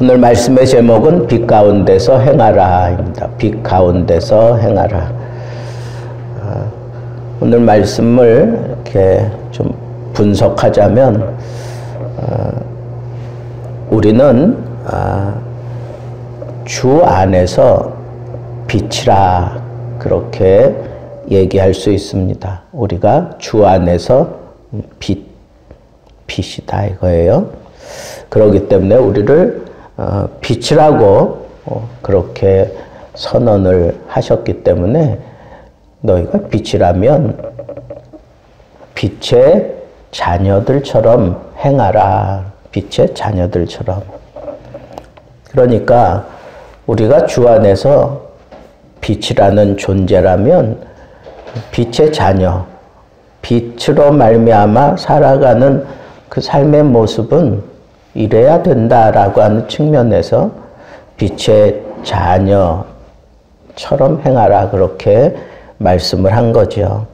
오늘 말씀의 제목은 빛 가운데서 행하라입니다. 빛 가운데서 행하라. 오늘 말씀을 이렇게 좀 분석하자면 우리는 주 안에서 빛이라 그렇게 얘기할 수 있습니다. 우리가 주 안에서 빛이다 이거예요. 그렇기 때문에 우리를 빛이라고 그렇게 선언을 하셨기 때문에 너희가 빛이라면 빛의 자녀들처럼 행하라. 빛의 자녀들처럼. 그러니까 우리가 주 안에서 빛이라는 존재라면 빛의 자녀, 빛으로 말미암아 살아가는 그 삶의 모습은 이래야 된다라고 하는 측면에서 빛의 자녀처럼 행하라 그렇게 말씀을 한 거죠.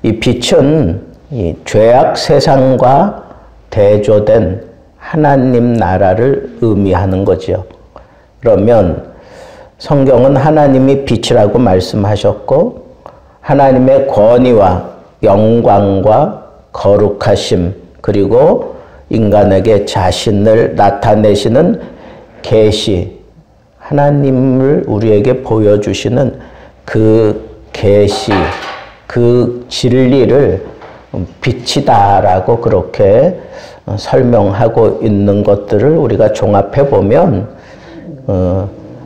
이 빛은 이 죄악 세상과 대조된 하나님 나라를 의미하는 거죠. 그러면 성경은 하나님이 빛이라고 말씀하셨고 하나님의 권위와 영광과 거룩하심 그리고 인간에게 자신을 나타내시는 계시, 하나님을 우리에게 보여주시는 그 계시, 그 진리를 빛이다라고 그렇게 설명하고 있는 것들을 우리가 종합해 보면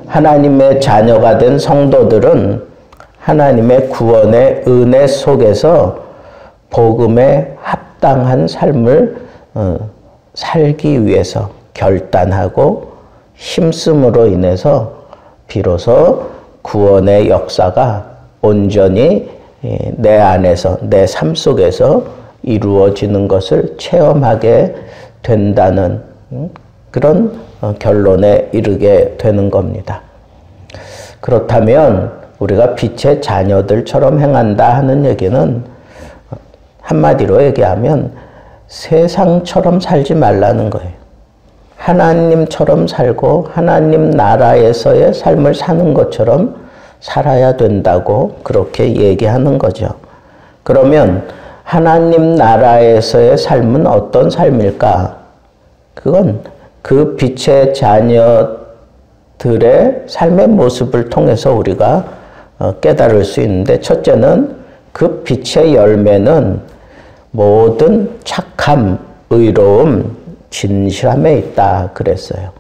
하나님의 자녀가 된 성도들은 하나님의 구원의 은혜 속에서 복음에 합당한 삶을 살기 위해서 결단하고 힘쓰므로 인해서 비로소 구원의 역사가 온전히 내 안에서 내 삶 속에서 이루어지는 것을 체험하게 된다는 그런 결론에 이르게 되는 겁니다. 그렇다면 우리가 빛의 자녀들처럼 행한다 하는 얘기는 한마디로 얘기하면 세상처럼 살지 말라는 거예요. 하나님처럼 살고 하나님 나라에서의 삶을 사는 것처럼 살아야 된다고 그렇게 얘기하는 거죠. 그러면 하나님 나라에서의 삶은 어떤 삶일까? 그건 그 빛의 자녀들의 삶의 모습을 통해서 우리가 깨달을 수 있는데 첫째는 그 빛의 열매는 모든 착함, 의로움, 진실함에 있다 그랬어요.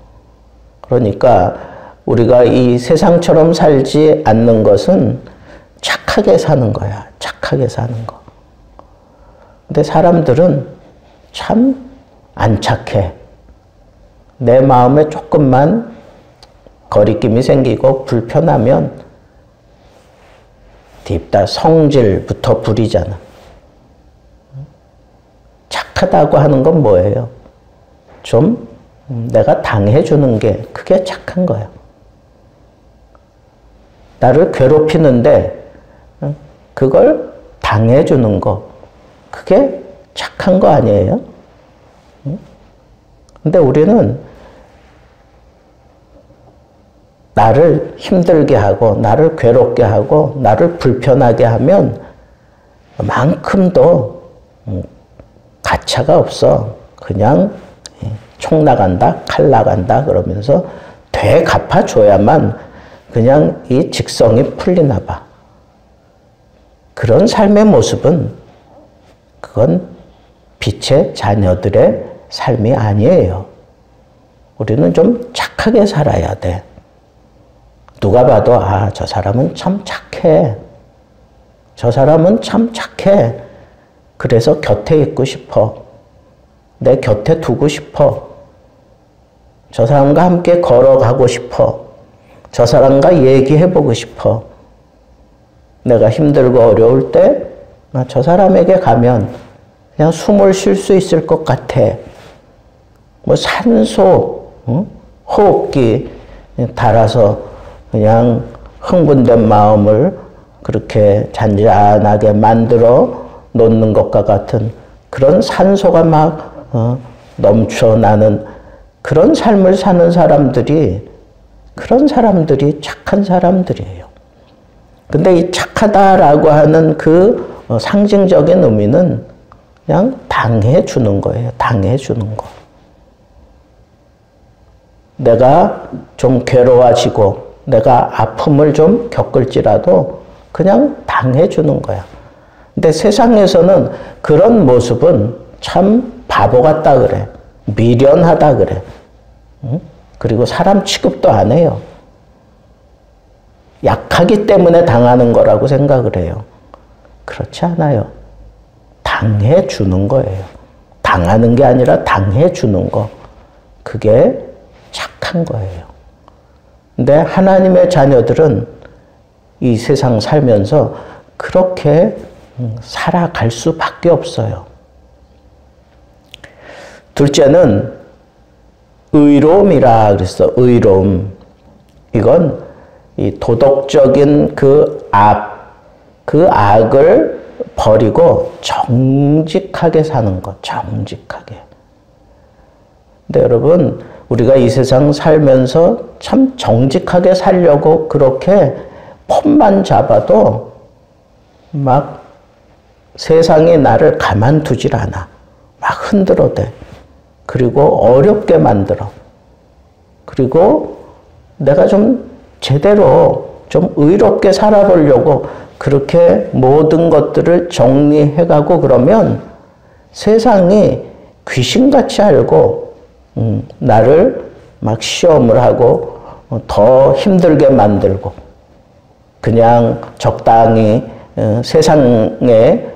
그러니까 우리가 이 세상처럼 살지 않는 것은 착하게 사는 거야. 착하게 사는 거. 근데 사람들은 참 안 착해. 내 마음에 조금만 거리낌이 생기고 불편하면 딥다 성질부터 부리잖아. 착하다고 하는 건 뭐예요? 좀 내가 당해주는 게 그게 착한 거야. 나를 괴롭히는데 그걸 당해주는 거 그게 착한 거 아니에요? 근데 우리는 나를 힘들게 하고 나를 괴롭게 하고 나를 불편하게 하면 만큼도 가차가 없어. 그냥 총 나간다, 칼 나간다 그러면서 되갚아줘야만 그냥 이 직성이 풀리나 봐. 그런 삶의 모습은 그건 빛의 자녀들의 삶이 아니에요. 우리는 좀 착하게 살아야 돼. 누가 봐도 아, 저 사람은 참 착해. 저 사람은 참 착해. 그래서 곁에 있고 싶어. 내 곁에 두고 싶어. 저 사람과 함께 걸어가고 싶어. 저 사람과 얘기해보고 싶어. 내가 힘들고 어려울 때 저 사람에게 가면 그냥 숨을 쉴 수 있을 것 같아. 뭐 산소, 호흡기 달아서 그냥 흥분된 마음을 그렇게 잔잔하게 만들어 놓는 것과 같은 그런 산소가 막 넘쳐나는 그런 삶을 사는 사람들이 그런 사람들이 착한 사람들이에요. 근데 이 착하다라고 하는 그 상징적인 의미는 그냥 당해주는 거예요. 당해주는 거. 내가 좀 괴로워지고 내가 아픔을 좀 겪을지라도 그냥 당해주는 거야. 근데 세상에서는 그런 모습은 참 바보 같다 그래. 미련하다 그래. 응? 그리고 사람 취급도 안 해요. 약하기 때문에 당하는 거라고 생각을 해요. 그렇지 않아요. 당해주는 거예요. 당하는 게 아니라 당해주는 거. 그게 착한 거예요. 근데 하나님의 자녀들은 이 세상 살면서 그렇게 살아갈 수밖에 없어요. 둘째는 의로움이라 그랬어. 의로움. 이건 이 도덕적인 그 악을 버리고 정직하게 사는 것. 정직하게. 근데 여러분, 우리가 이 세상 살면서 참 정직하게 살려고 그렇게 폰만 잡아도 막 세상이 나를 가만두질 않아. 막 흔들어대. 그리고 어렵게 만들어. 그리고 내가 좀 제대로 좀 의롭게 살아보려고 그렇게 모든 것들을 정리해가고 그러면 세상이 귀신같이 알고 나를 막 시험을 하고 더 힘들게 만들고 그냥 적당히 세상에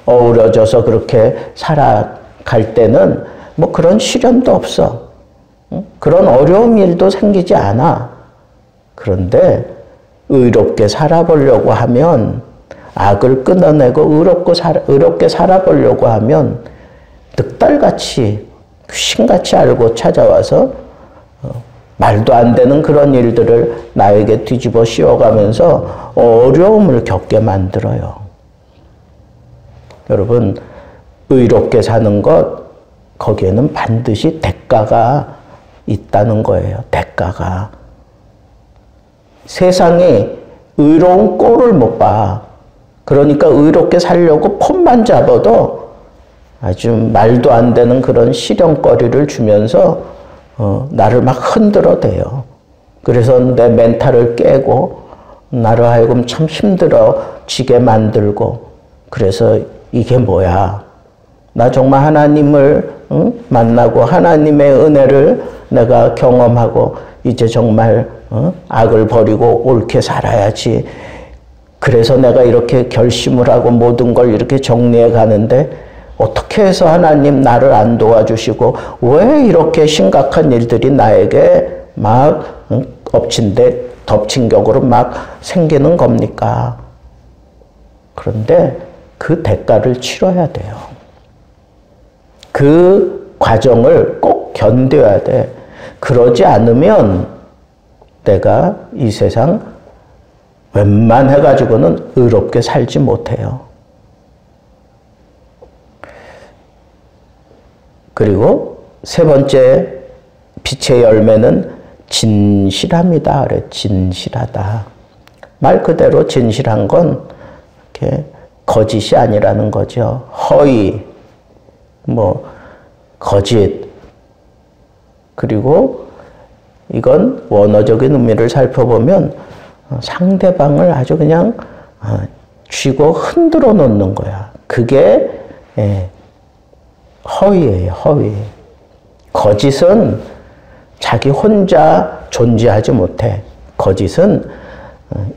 어우러져서 그렇게 살아갈 때는 뭐 그런 시련도 없어. 그런 어려운 일도 생기지 않아. 그런데 의롭게 살아보려고 하면 악을 끊어내고 의롭게 살아보려고 하면 늑달같이 귀신같이 알고 찾아와서 말도 안 되는 그런 일들을 나에게 뒤집어 씌워가면서 어려움을 겪게 만들어요. 여러분, 의롭게 사는 것, 거기에는 반드시 대가가 있다는 거예요. 대가가. 세상이 의로운 꼴을 못 봐. 그러니까 의롭게 살려고 폰만 잡아도 아주 말도 안 되는 그런 시련거리를 주면서 나를 막 흔들어대요. 그래서 내 멘탈을 깨고 나를 하여금 참 힘들어지게 만들고 그래서 이게 뭐야. 나 정말 하나님을 만나고 하나님의 은혜를 내가 경험하고 이제 정말 악을 버리고 옳게 살아야지. 그래서 내가 이렇게 결심을 하고 모든 걸 이렇게 정리해 가는데 어떻게 해서 하나님 나를 안 도와주시고 왜 이렇게 심각한 일들이 나에게 막 덮친 격으로 막 생기는 겁니까? 그런데 그 대가를 치러야 돼요. 그 과정을 꼭 견뎌야 돼. 그러지 않으면 내가 이 세상 웬만해가지고는 의롭게 살지 못해요. 그리고 세 번째 빛의 열매는 진실함이다. 그래. 진실하다. 말 그대로 진실한 건 이렇게 거짓이 아니라는 거죠. 허위, 거짓. 그리고 이건 원어적인 의미를 살펴보면 상대방을 아주 그냥 쥐고 흔들어 놓는 거야. 그게 허위예요. 허위. 거짓은 자기 혼자 존재하지 못해. 거짓은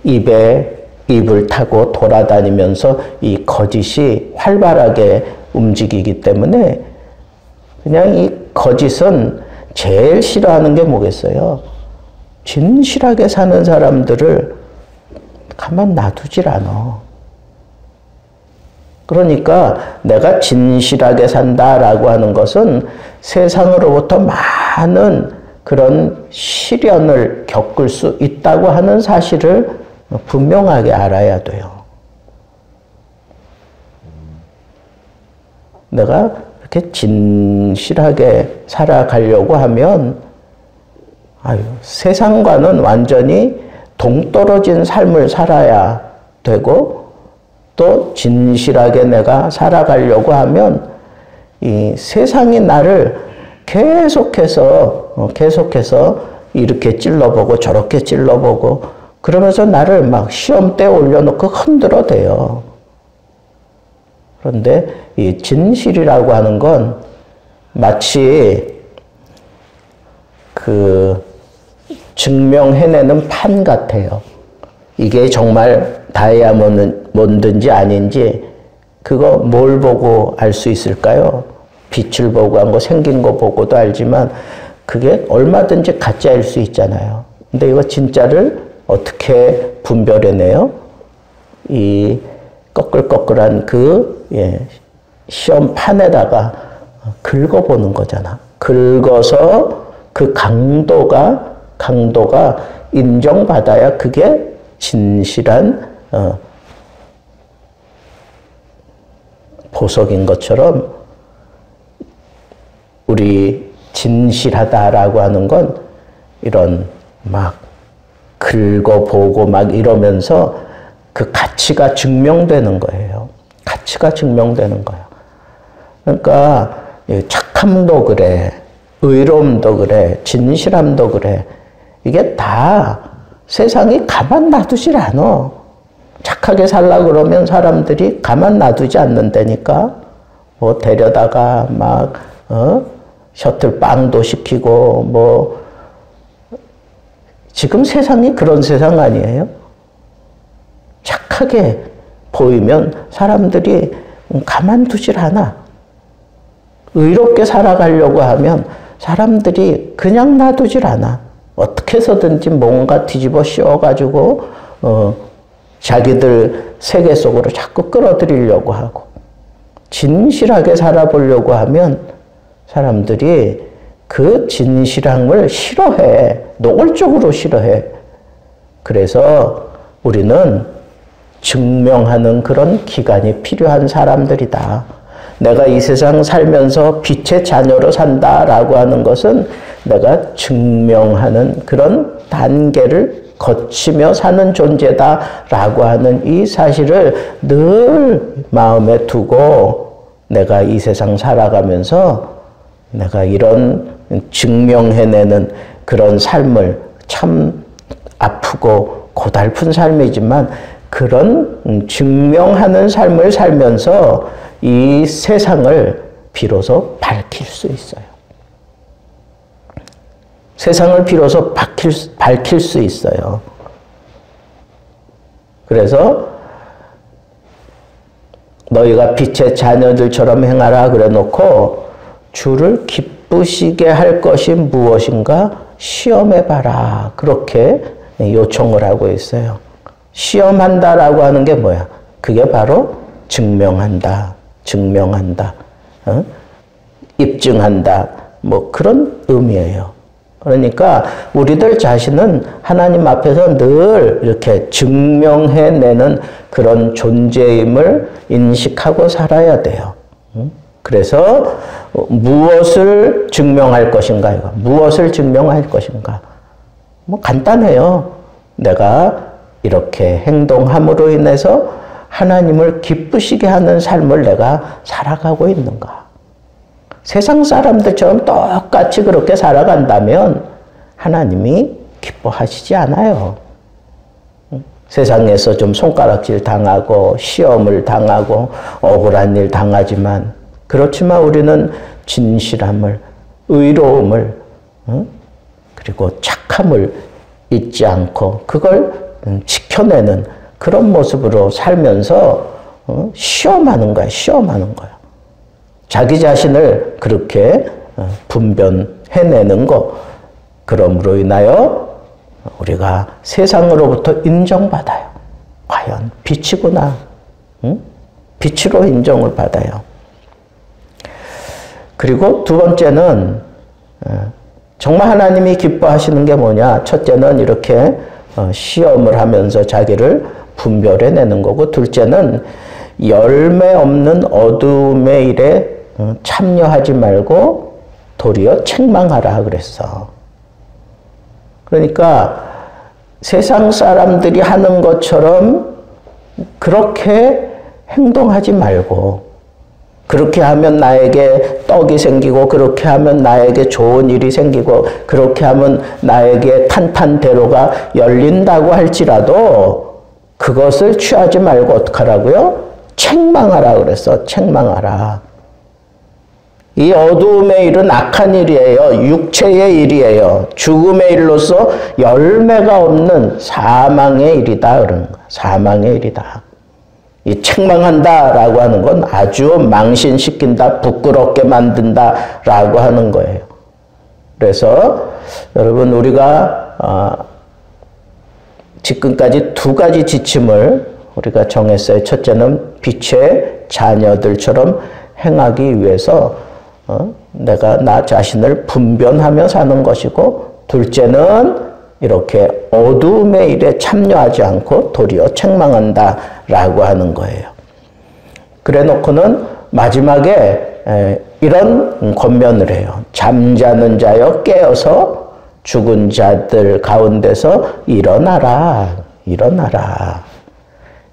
입에 입을 타고 돌아다니면서 이 거짓이 활발하게 움직이기 때문에 그냥 이 거짓은 제일 싫어하는 게 뭐겠어요? 진실하게 사는 사람들을 가만 놔두질 않아. 그러니까 내가 진실하게 산다라고 하는 것은 세상으로부터 많은 그런 시련을 겪을 수 있다고 하는 사실을 분명하게 알아야 돼요. 내가 그렇게 진실하게 살아가려고 하면 세상과는 완전히 동떨어진 삶을 살아야 되고 또 진실하게 내가 살아가려고 하면 이 세상이 나를 계속해서 이렇게 찔러보고 저렇게 찔러보고 그러면서 나를 막 시험대에 올려놓고 흔들어대요. 그런데 이 진실이라고 하는 건 마치 그 증명해내는 판 같아요. 이게 정말 다이아몬드인지 아닌지 그거 뭘 보고 알 수 있을까요? 빛을 보고 한 거 생긴 거 보고도 알지만 그게 얼마든지 가짜일 수 있잖아요. 근데 이거 진짜를 어떻게 분별해내요? 이 꺼끌꺼끌한 시험판에다가 긁어보는 거잖아. 긁어서 그 강도가 인정받아야 그게 진실한 보석인 것처럼 우리 진실하다라고 하는 건 이런 막 긁어보고 막 이러면서 그 가치가 증명되는 거예요. 가치가 증명되는 거예요. 그러니까 착함도 그래, 의로움도 그래, 진실함도 그래. 이게 다 세상이 가만 놔두질 않아. 착하게 살라 그러면 사람들이 가만 놔두지 않는다니까. 뭐 데려다가 막 셔틀빵도 시키고 뭐 지금 세상이 그런 세상 아니에요? 착하게 보이면 사람들이 가만두질 않아. 의롭게 살아가려고 하면 사람들이 그냥 놔두질 않아. 어떻게 해서든지 뭔가 뒤집어 씌워가지고 자기들 세계 속으로 자꾸 끌어들이려고 하고 진실하게 살아보려고 하면 사람들이 그 진실함을 싫어해. 노골적으로 싫어해. 그래서 우리는 증명하는 그런 기간이 필요한 사람들이다. 내가 이 세상 살면서 빛의 자녀로 산다라고 하는 것은 내가 증명하는 그런 단계를 거치며 사는 존재다라고 하는 이 사실을 늘 마음에 두고 내가 이 세상 살아가면서 내가 이런 증명해내는 그런 삶을 참 아프고 고달픈 삶이지만 그런 증명하는 삶을 살면서 이 세상을 비로소 밝힐 수 있어요. 세상을 비로소 밝힐 수 있어요. 그래서 너희가 빛의 자녀들처럼 행하라 그래 놓고 주를 기쁘시게 할 것이 무엇인가 시험해봐라. 그렇게 요청을 하고 있어요. 시험한다라고 하는 게 뭐야? 그게 바로 증명한다. 입증한다. 뭐 그런 의미예요. 그러니까 우리들 자신은 하나님 앞에서 늘 이렇게 증명해내는 그런 존재임을 인식하고 살아야 돼요. 그래서 무엇을 증명할 것인가? 이거. 무엇을 증명할 것인가? 뭐 간단해요. 내가 이렇게 행동함으로 인해서 하나님을 기쁘시게 하는 삶을 내가 살아가고 있는가? 세상 사람들처럼 똑같이 그렇게 살아간다면 하나님이 기뻐하시지 않아요. 세상에서 좀 손가락질 당하고 시험을 당하고 억울한 일 당하지만 그렇지만 우리는 진실함을, 의로움을, 그리고 착함을 잊지 않고 그걸 지켜내는 그런 모습으로 살면서 시험하는 거야. 자기 자신을 그렇게 분별해내는 거. 그럼으로 인하여 우리가 세상으로부터 인정받아요. 과연 빛이구나. 빛으로 인정을 받아요. 그리고 두 번째는 정말 하나님이 기뻐하시는 게 뭐냐. 첫째는 이렇게 시험을 하면서 자기를 분별해내는 거고 둘째는 열매 없는 어둠의 일에 참여하지 말고 도리어 책망하라 그랬어. 그러니까 세상 사람들이 하는 것처럼 그렇게 행동하지 말고, 그렇게 하면 나에게 떡이 생기고, 그렇게 하면 나에게 좋은 일이 생기고, 그렇게 하면 나에게 탄탄대로가 열린다고 할지라도 그것을 취하지 말고 어떡하라고요? 책망하라 그랬어. 책망하라. 이 어두움의 일은 악한 일이에요. 육체의 일이에요. 죽음의 일로서 열매가 없는 사망의 일이다. 그런 거야. 사망의 일이다. 이 책망한다라고 하는 건 아주 망신시킨다, 부끄럽게 만든다라고 하는 거예요. 그래서 여러분, 우리가 지금까지 두 가지 지침을 우리가 정했어요. 첫째는 빛의 자녀들처럼 행하기 위해서 내가 나 자신을 분별하며 사는 것이고, 둘째는 이렇게 어두움의 일에 참여하지 않고 도리어 책망한다라고 하는 거예요. 그래 놓고는 마지막에 이런 권면을 해요. 잠자는 자여 깨어서 죽은 자들 가운데서 일어나라. 일어나라.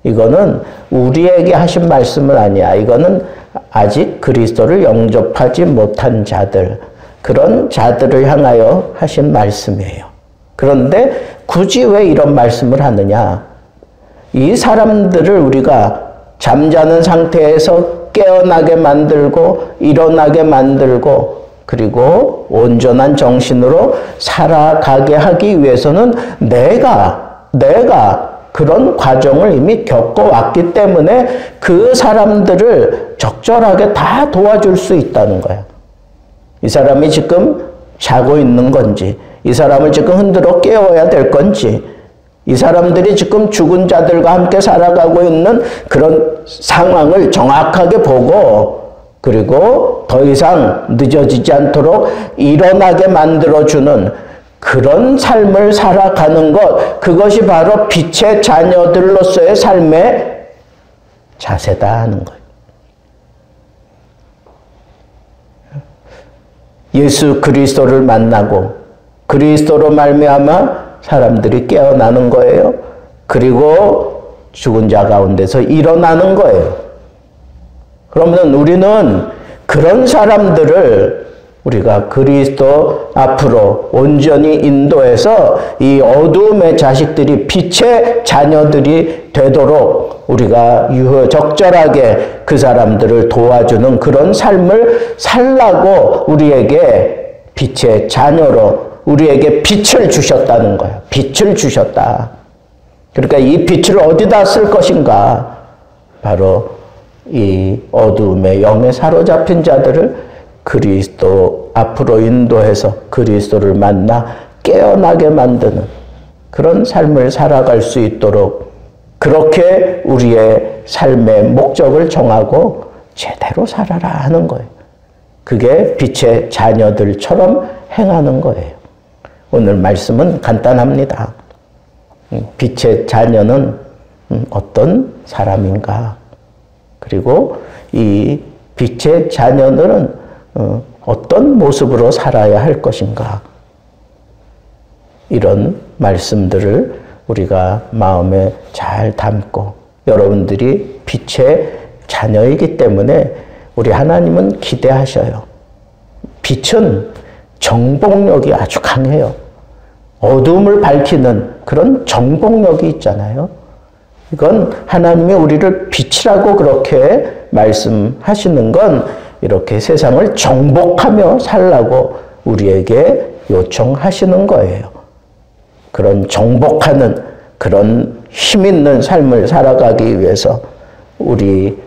이거는 우리에게 하신 말씀은 아니야. 이거는 아직 그리스도를 영접하지 못한 자들, 그런 자들을 향하여 하신 말씀이에요. 그런데 굳이 왜 이런 말씀을 하느냐? 이 사람들을 우리가 잠자는 상태에서 깨어나게 만들고 일어나게 만들고 그리고 온전한 정신으로 살아가게 하기 위해서는 내가 그런 과정을 이미 겪어왔기 때문에 그 사람들을 적절하게 다 도와줄 수 있다는 거야. 이 사람이 지금 자고 있는 건지, 이 사람을 지금 흔들어 깨워야 될 건지, 이 사람들이 지금 죽은 자들과 함께 살아가고 있는 그런 상황을 정확하게 보고, 그리고 더 이상 늦어지지 않도록 일어나게 만들어주는 그런 삶을 살아가는 것, 그것이 바로 빛의 자녀들로서의 삶의 자세다 하는 거예요. 예수 그리스도를 만나고 그리스도로 말미암아 사람들이 깨어나는 거예요. 그리고 죽은 자 가운데서 일어나는 거예요. 그러면 우리는 그런 사람들을 우리가 그리스도 앞으로 온전히 인도해서 이 어두움의 자식들이 빛의 자녀들이 되도록 우리가 적절하게 그 사람들을 도와주는 그런 삶을 살라고 우리에게 빛의 자녀로 우리에게 빛을 주셨다는 거야. 빛을 주셨다. 그러니까 이 빛을 어디다 쓸 것인가? 바로 이 어두움의 영에 사로잡힌 자들을 그리스도 앞으로 인도해서 그리스도를 만나 깨어나게 만드는 그런 삶을 살아갈 수 있도록 그렇게 우리의 삶의 목적을 정하고 제대로 살아라 하는 거예요. 그게 빛의 자녀들처럼 행하는 거예요. 오늘 말씀은 간단합니다. 빛의 자녀는 어떤 사람인가? 그리고 이 빛의 자녀들은 어떤 모습으로 살아야 할 것인가? 이런 말씀들을 우리가 마음에 잘 담고, 여러분들이 빛의 자녀이기 때문에 우리 하나님은 기대하셔요. 빛은 정복력이 아주 강해요. 어둠을 밝히는 그런 정복력이 있잖아요. 이건 하나님이 우리를 빛이라고 그렇게 말씀하시는 건 이렇게 세상을 정복하며 살라고 우리에게 요청하시는 거예요. 그런 정복하는 그런 힘 있는 삶을 살아가기 위해서 우리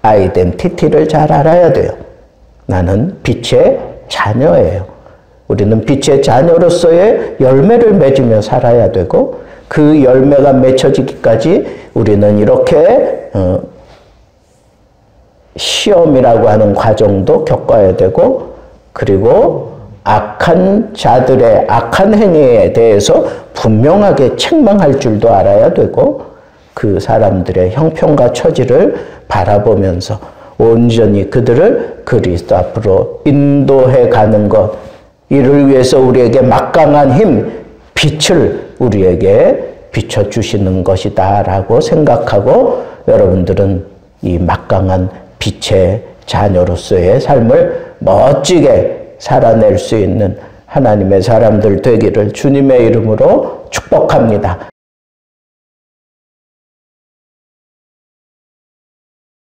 아이덴티티를 잘 알아야 돼요. 나는 빛의 자녀예요. 우리는 빛의 자녀로서의 열매를 맺으며 살아야 되고, 그 열매가 맺혀지기까지 우리는 이렇게 시험이라고 하는 과정도 겪어야 되고, 그리고 악한 자들의 악한 행위에 대해서 분명하게 책망할 줄도 알아야 되고, 그 사람들의 형편과 처지를 바라보면서 온전히 그들을 그리스도 앞으로 인도해 가는 것, 이를 위해서 우리에게 막강한 힘, 빛을 우리에게 비춰주시는 것이다 라고 생각하고 여러분들은 이 막강한 빛의 자녀로서의 삶을 멋지게 살아낼 수 있는 하나님의 사람들 되기를 주님의 이름으로 축복합니다.